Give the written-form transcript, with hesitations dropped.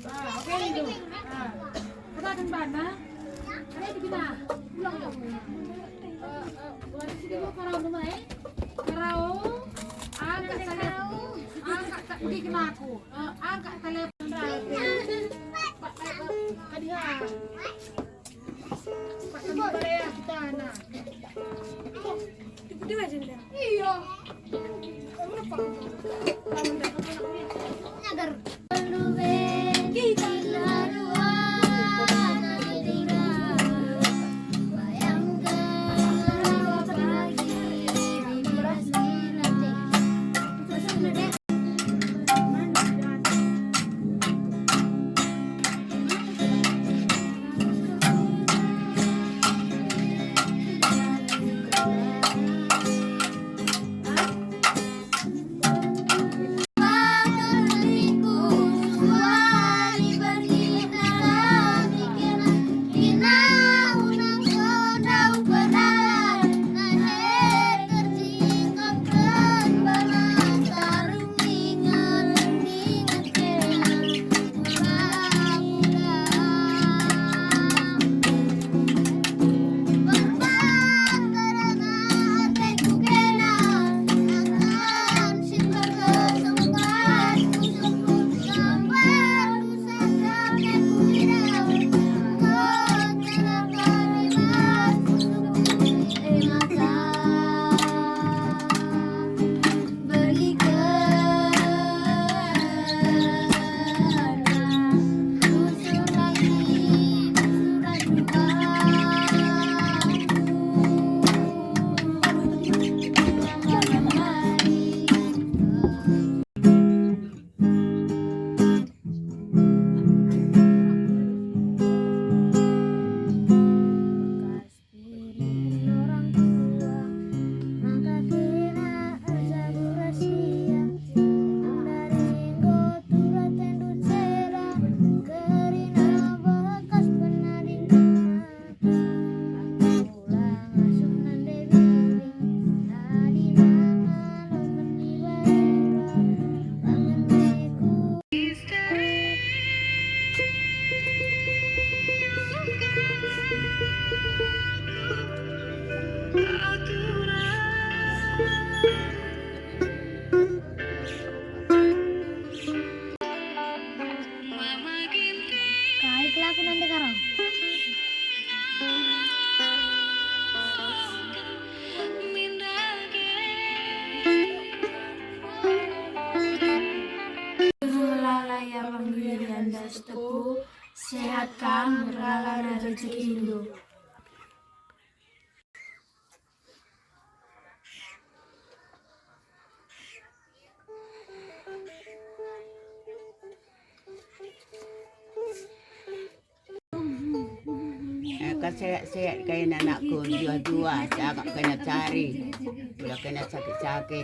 Oke itu. Kita akan mana? Ada di kita. Pulang dong. Di sini mau karau rumah Karau. Angkat telepon. Angkat pergi kena aku. Angkat telepon hadiah. Pak kembali ya kita anak. Di mana sini? Iya. Kamu apa? Kamu agar sehat kang berlalar rezeki Indo. Kan sehat-sehat kayak anakku dua-dua, cakap kena cari, udah kena sakit-sakit.